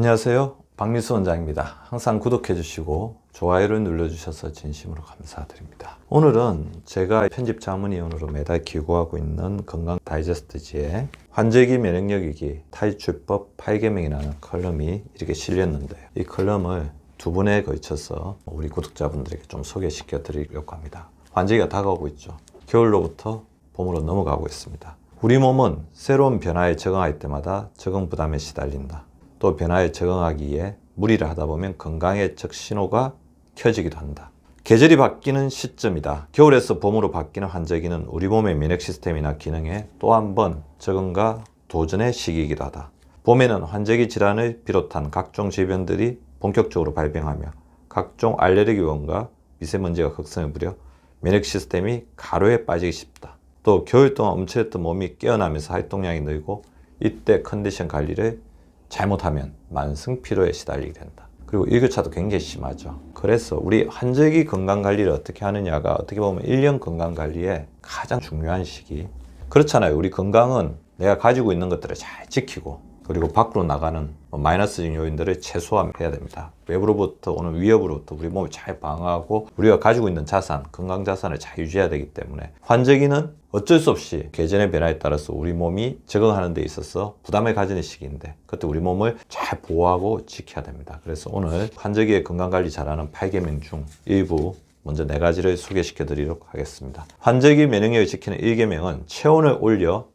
안녕하세요. 박민수 원장입니다. 항상 구독해 주시고 좋아요를 눌러주셔서 진심으로 감사드립니다. 오늘은 제가 편집 자문위원으로 매달 기고하고 있는 건강 다이제스트지에 환절기 면역력이기 탈출법 8개명이라는 컬럼이 이렇게 실렸는데요. 이 컬럼을 두 번에 걸쳐서 우리 구독자분들에게 좀 소개시켜 드리려고 합니다. 환절기가 다가오고 있죠. 겨울로부터 봄으로 넘어가고 있습니다. 우리 몸은 새로운 변화에 적응할 때마다 적응 부담에 시달린다. 또 변화에 적응하기 위해 무리를 하다 보면 건강의 적신호가 켜지기도 한다. 계절이 바뀌는 시점이다. 겨울에서 봄으로 바뀌는 환절기는 우리 몸의 면역 시스템이나 기능에 또 한 번 적응과 도전의 시기이기도 하다. 봄에는 환절기 질환을 비롯한 각종 질병들이 본격적으로 발병하며 각종 알레르기원과 미세먼지가 극성을 부려 면역 시스템이 가로에 빠지기 쉽다. 또 겨울 동안 움츠렸던 몸이 깨어나면서 활동량이 늘고 이때 컨디션 관리를 잘못하면 만성 피로에 시달리게 된다. 그리고 일교차도 굉장히 심하죠. 그래서 우리 환절기 건강관리를 어떻게 하느냐가 어떻게 보면 1년 건강관리의 가장 중요한 시기. 그렇잖아요. 우리 건강은 내가 가지고 있는 것들을 잘 지키고 그리고 밖으로 나가는 마이너스적인 요인들을 최소화해야 됩니다. 외부로부터 오는 위협으로부터 우리 몸을 잘 방어하고 우리가 가지고 있는 자산, 건강 자산을 잘 유지해야 되기 때문에 환절기는 어쩔 수 없이 계절의 변화에 따라서 우리 몸이 적응하는 데 있어서 부담을 가지는 시기인데 그때 우리 몸을 잘 보호하고 지켜야 됩니다. 그래서 오늘 환절기에 건강관리 잘하는 8개명 중 일부 먼저 4가지를 소개시켜 드리도록 하겠습니다. 환절기 면역력을 지키는 1계명은 체온을 올려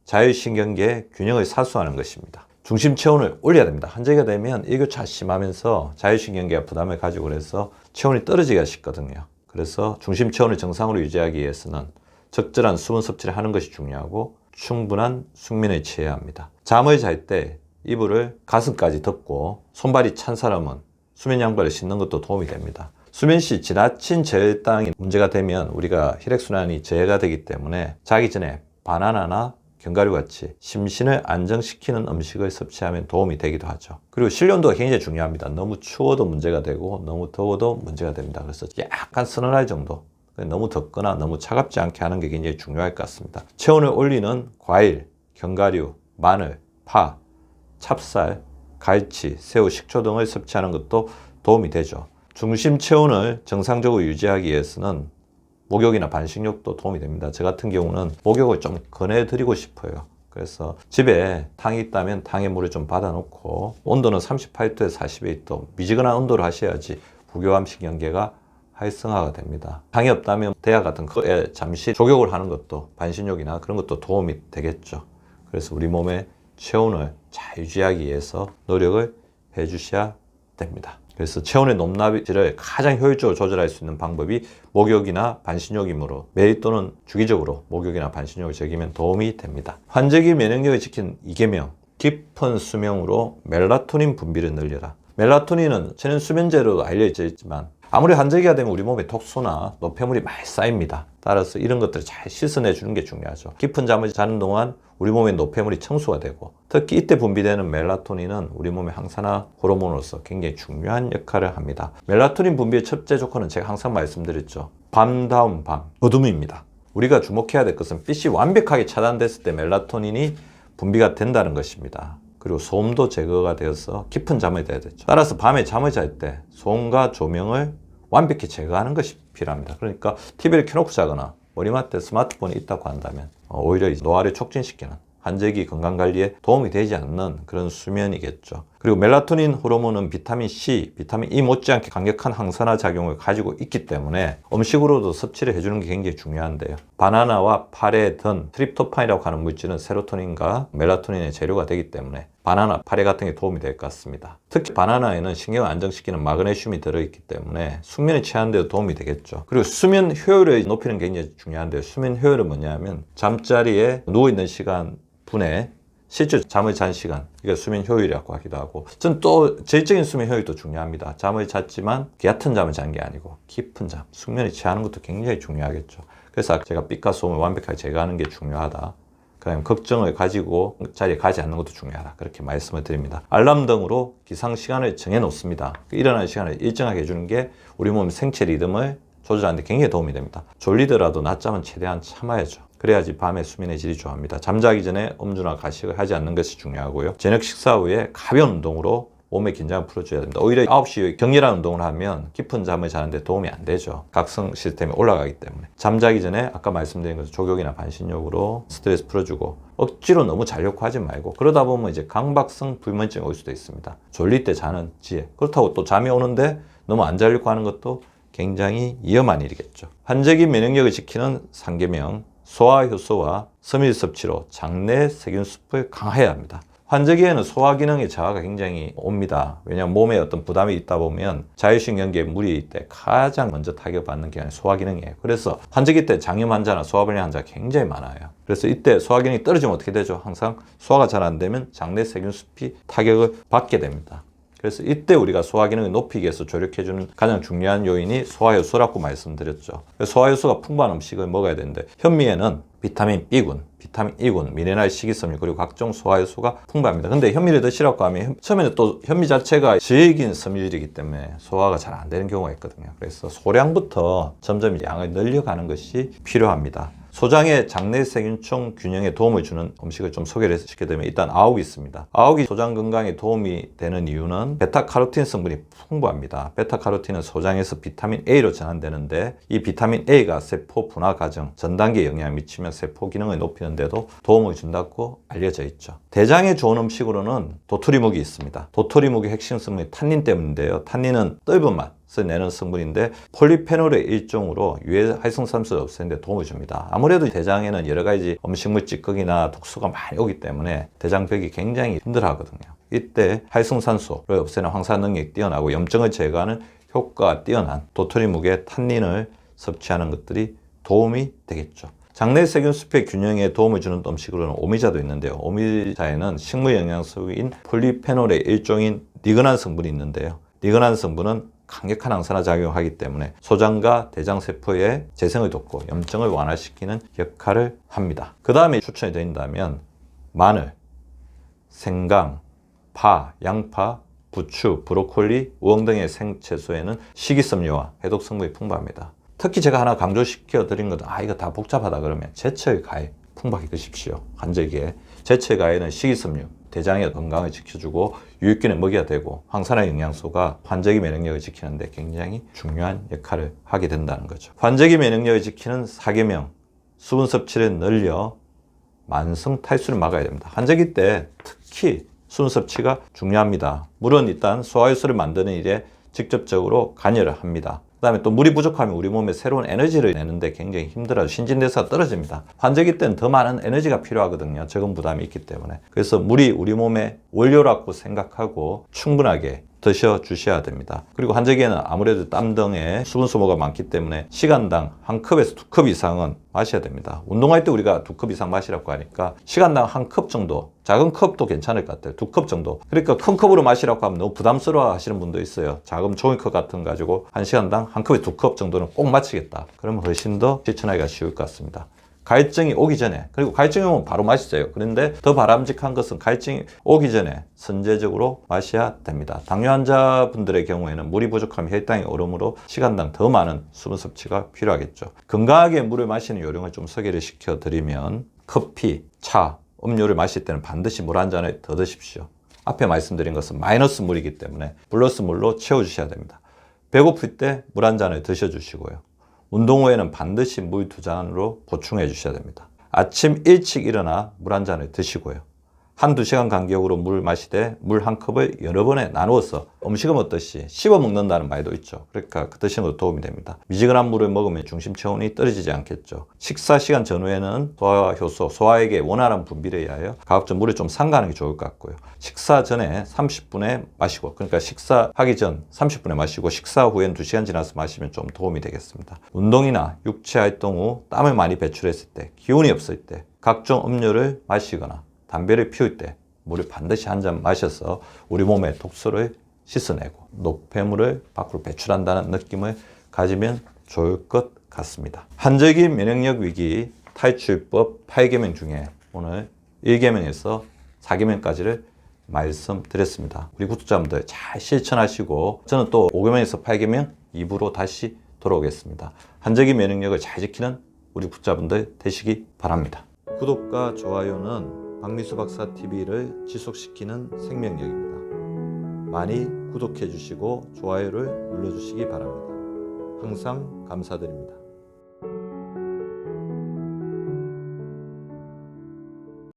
자율신경계의 균형을 사수하는 것입니다. 중심 체온을 올려야 됩니다. 환절기가 되면 일교차 심하면서 자율신경계가 부담을 가지고 그래서 체온이 떨어지기가 쉽거든요. 그래서 중심 체온을 정상으로 유지하기 위해서는 적절한 수분 섭취를 하는 것이 중요하고 충분한 숙면을 취해야 합니다. 잠을 잘 때 이불을 가슴까지 덮고 손발이 찬 사람은 수면 양말을 신는 것도 도움이 됩니다. 수면 시 지나친 저혈당이 문제가 되면 우리가 혈액순환이 저해가 되기 때문에 자기 전에 바나나나 견과류 같이 심신을 안정시키는 음식을 섭취하면 도움이 되기도 하죠. 그리고 실온도가 굉장히 중요합니다. 너무 추워도 문제가 되고 너무 더워도 문제가 됩니다. 그래서 약간 서늘할 정도, 너무 덥거나 너무 차갑지 않게 하는 게 굉장히 중요할 것 같습니다. 체온을 올리는 과일, 견과류, 마늘, 파, 찹쌀, 갈치, 새우, 식초 등을 섭취하는 것도 도움이 되죠. 중심 체온을 정상적으로 유지하기 위해서는 목욕이나 반신욕도 도움이 됩니다. 저 같은 경우는 목욕을 좀 권해드리고 싶어요. 그래서 집에 탕이 있다면 탕에 물을 좀 받아놓고 온도는 38도에서 42도 미지근한 온도로 하셔야지 부교감 신경계가 활성화가 됩니다. 탕이 없다면 대야 같은 거에 잠시 족욕을 하는 것도 반신욕이나 그런 것도 도움이 되겠죠. 그래서 우리 몸의 체온을 잘 유지하기 위해서 노력을 해주셔야 됩니다. 그래서 체온의 높낮이를 가장 효율적으로 조절할 수 있는 방법이 목욕이나 반신욕이므로 매일 또는 주기적으로 목욕이나 반신욕을 즐기면 도움이 됩니다. 환절기 면역력을 지키는 2계명, 깊은 수면으로 멜라토닌 분비를 늘려라. 멜라토닌은 천연 수면제로 알려져 있지만 아무리 환절기가 되면 우리 몸에 독소나 노폐물이 많이 쌓입니다. 따라서 이런 것들을 잘 씻어내 주는 게 중요하죠. 깊은 잠을 자는 동안 우리 몸의 노폐물이 청소가 되고 특히 이때 분비되는 멜라토닌은 우리 몸의 항산화 호르몬으로서 굉장히 중요한 역할을 합니다. 멜라토닌 분비의 첫째 조건은 제가 항상 말씀드렸죠. 밤다운 밤, 어둠입니다. 우리가 주목해야 될 것은 빛이 완벽하게 차단됐을 때 멜라토닌이 분비가 된다는 것입니다. 그리고 소음도 제거가 되어서 깊은 잠을 자야 되죠. 따라서 밤에 잠을 잘 때 소음과 조명을 완벽히 제거하는 것이 필요합니다. 그러니까 TV를 켜놓고 자거나 머리맡에 스마트폰이 있다고 한다면 오히려 노화를 촉진시키는 환절기 건강관리에 도움이 되지 않는 그런 수면이겠죠. 그리고 멜라토닌 호르몬은 비타민 C, 비타민 E 못지않게 강력한 항산화 작용을 가지고 있기 때문에 음식으로도 섭취를 해주는 게 굉장히 중요한데요. 바나나와 파레 등 트립토판이라고 하는 물질은 세로토닌과 멜라토닌의 재료가 되기 때문에 바나나, 파레 같은 게 도움이 될 것 같습니다. 특히 바나나에는 신경을 안정시키는 마그네슘이 들어있기 때문에 숙면을 취하는 데도 도움이 되겠죠. 그리고 수면 효율을 높이는 게 굉장히 중요한데요. 수면 효율은 뭐냐면 잠자리에 누워있는 시간 분에 실제 잠을 잔 시간, 이게 수면 효율이라고 하기도 하고, 전 또 질적인 수면 효율도 중요합니다. 잠을 잤지만 얕은 잠을 잔 게 아니고 깊은 잠, 숙면을 취하는 것도 굉장히 중요하겠죠. 그래서 제가 빛과 소음을 완벽하게 제거하는 게 중요하다. 그다음에 걱정을 가지고 자리에 가지 않는 것도 중요하다. 그렇게 말씀을 드립니다. 알람 등으로 기상 시간을 정해 놓습니다. 일어나는 시간을 일정하게 해주는 게 우리 몸 생체 리듬을 조절하는 데 굉장히 도움이 됩니다. 졸리더라도 낮잠은 최대한 참아야죠. 그래야지 밤에 수면의 질이 좋아합니다. 잠자기 전에 음주나 가식을 하지 않는 것이 중요하고요. 저녁 식사 후에 가벼운 운동으로 몸의 긴장을 풀어줘야 됩니다. 오히려 9시에 격렬한 운동을 하면 깊은 잠을 자는데 도움이 안 되죠. 각성 시스템이 올라가기 때문에. 잠자기 전에 아까 말씀드린 것처럼 족욕이나 반신욕으로 스트레스 풀어주고 억지로 너무 자려고 하지 말고 그러다 보면 이제 강박성 불면증이 올 수도 있습니다. 졸릴 때 자는 지혜. 그렇다고 또 잠이 오는데 너무 안 자려고 하는 것도 굉장히 위험한 일이겠죠. 환절기 면역력을 지키는 3계명, 소화 효소와 섬유 섭취로 장내 세균숲을 강화해야 합니다. 환절기에는 소화 기능의 저하가 굉장히 옵니다. 왜냐하면 몸에 어떤 부담이 있다 보면 자율신경계에 무리 있을 때 가장 먼저 타격받는 기관이 소화 기능이에요. 그래서 환절기 때 장염 환자나 소화불량 환자가 굉장히 많아요. 그래서 이때 소화 기능이 떨어지면 어떻게 되죠? 항상 소화가 잘 안 되면 장내 세균숲이 타격을 받게 됩니다. 그래서 이때 우리가 소화 기능을 높이기 위해서 조력해주는 가장 중요한 요인이 소화효소라고 말씀드렸죠. 소화효소가 풍부한 음식을 먹어야 되는데 현미에는 비타민 B군, 비타민 E군, 미네랄 식이섬유 그리고 각종 소화효소가 풍부합니다. 근데 현미를 드시라고 하면 처음에는 또 현미 자체가 질긴 섬유질이기 때문에 소화가 잘 안 되는 경우가 있거든요. 그래서 소량부터 점점 양을 늘려가는 것이 필요합니다. 소장의 장내 세균총 균형에 도움을 주는 음식을 좀 소개를 시켜드리면 일단 아욱이 있습니다. 아욱이 소장 건강에 도움이 되는 이유는 베타카로틴 성분이 풍부합니다. 베타카로틴은 소장에서 비타민 A로 전환되는데 이 비타민 A가 세포 분화 과정, 전 단계에 영향을 미치며 세포 기능을 높이는 데도 도움을 준다고 알려져 있죠. 대장에 좋은 음식으로는 도토리묵이 있습니다. 도토리묵의 핵심 성분이 탄닌 때문인데요. 탄닌은 떫은 맛 내는 성분인데 폴리페놀의 일종으로 유해 활성산소를 없애는 데 도움을 줍니다. 아무래도 대장에는 여러 가지 음식물 찌꺼기나 독소가 많이 오기 때문에 대장벽이 굉장히 힘들어하거든요. 이때 활성산소를 없애는 황산 능력이 뛰어나고 염증을 제거하는 효과가 뛰어난 도토리묵의 탄닌을 섭취하는 것들이 도움이 되겠죠. 장내 세균숲의 균형에 도움을 주는 음식으로는 오미자도 있는데요. 오미자에는 식물 영양소인 폴리페놀의 일종인 니그난 성분이 있는데요. 니그난 성분은 강력한 항산화 작용을 하기 때문에 소장과 대장세포의 재생을 돕고 염증을 완화시키는 역할을 합니다. 그 다음에 추천해 드린다면 마늘, 생강, 파, 양파, 부추, 브로콜리, 우엉 등의 생채소에는 식이섬유와 해독 성분이 풍부합니다. 특히 제가 하나 강조시켜 드린 것은 이거 다 복잡하다 그러면 제철 과일 풍부하게 드십시오. 환절기에 제철 과일은 식이섬유, 대장의 건강을 지켜주고 유익균을 먹여야 되고 항산화 영양소가 환절기 면역력을 지키는데 굉장히 중요한 역할을 하게 된다는 거죠. 환절기 면역력을 지키는 4계명, 수분 섭취를 늘려 만성 탈수를 막아야 됩니다. 환절기 때 특히 수분 섭취가 중요합니다. 물은 일단 소화효소를 만드는 일에 직접적으로 관여를 합니다. 그 다음에 또 물이 부족하면 우리 몸에 새로운 에너지를 내는데 굉장히 힘들어요. 신진대사가 떨어집니다. 환절기 때는 더 많은 에너지가 필요하거든요. 적은 부담이 있기 때문에. 그래서 물이 우리 몸의 원료라고 생각하고 충분하게 드셔주셔야 됩니다. 그리고 환절기에는 아무래도 땀 등의 수분 소모가 많기 때문에 시간당 1컵에서 2컵 이상은 마셔야 됩니다. 운동할 때 우리가 2컵 이상 마시라고 하니까 시간당 1컵 정도, 작은 컵도 괜찮을 것 같아요. 2컵 정도. 그러니까 큰 컵으로 마시라고 하면 너무 부담스러워 하시는 분도 있어요. 작은 종이컵 같은 거 가지고 1시간당 1컵에 2컵 정도는 꼭 마시겠다. 그러면 훨씬 더 실천하기가 쉬울 것 같습니다. 갈증이 오기 전에, 그리고 갈증이 오면 바로 마시세요. 그런데 더 바람직한 것은 갈증이 오기 전에 선제적으로 마셔야 됩니다. 당뇨 환자분들의 경우에는 물이 부족하면 혈당이 오르므로 시간당 더 많은 수분 섭취가 필요하겠죠. 건강하게 물을 마시는 요령을 좀 소개를 시켜드리면 커피, 차, 음료를 마실 때는 반드시 물 한 잔을 더 드십시오. 앞에 말씀드린 것은 마이너스 물이기 때문에 플러스 물로 채워주셔야 됩니다. 배고플 때 물 한 잔을 드셔주시고요. 운동 후에는 반드시 물 2잔으로 보충해 주셔야 됩니다. 아침 일찍 일어나 물 한 잔을 드시고요. 1-2시간 간격으로 물을 마시되 물 1컵을 여러 번에 나누어서 음식을 먹듯이 씹어 먹는다는 말도 있죠. 그러니까 그 드시는 것도 도움이 됩니다. 미지근한 물을 먹으면 중심 체온이 떨어지지 않겠죠. 식사 시간 전후에는 소화효소, 소화액의 원활한 분비를 위하여 가급적 물을 좀 삼가하는 게 좋을 것 같고요. 식사 전에 30분에 마시고, 그러니까 식사하기 전 30분에 마시고 식사 후엔 2시간 지나서 마시면 좀 도움이 되겠습니다. 운동이나 육체 활동 후 땀을 많이 배출했을 때, 기운이 없을 때 각종 음료를 마시거나 담배를 피울 때 물을 반드시 한 잔 마셔서 우리 몸의 독소를 씻어내고 노폐물을 밖으로 배출한다는 느낌을 가지면 좋을 것 같습니다. 환절기 면역력 위기 탈출법 8계명 중에 오늘 1계명에서 4계명까지를 말씀드렸습니다. 우리 구독자분들 잘 실천하시고 저는 또 5계명에서 8계명 2부로 다시 돌아오겠습니다. 환절기 면역력을 잘 지키는 우리 구독자분들 되시기 바랍니다. 구독과 좋아요는 박미수 박사 TV를 지속시키는 생명력입니다. 많이 구독해 주시고 좋아요를 눌러 주시기 바랍니다. 항상 감사드립니다.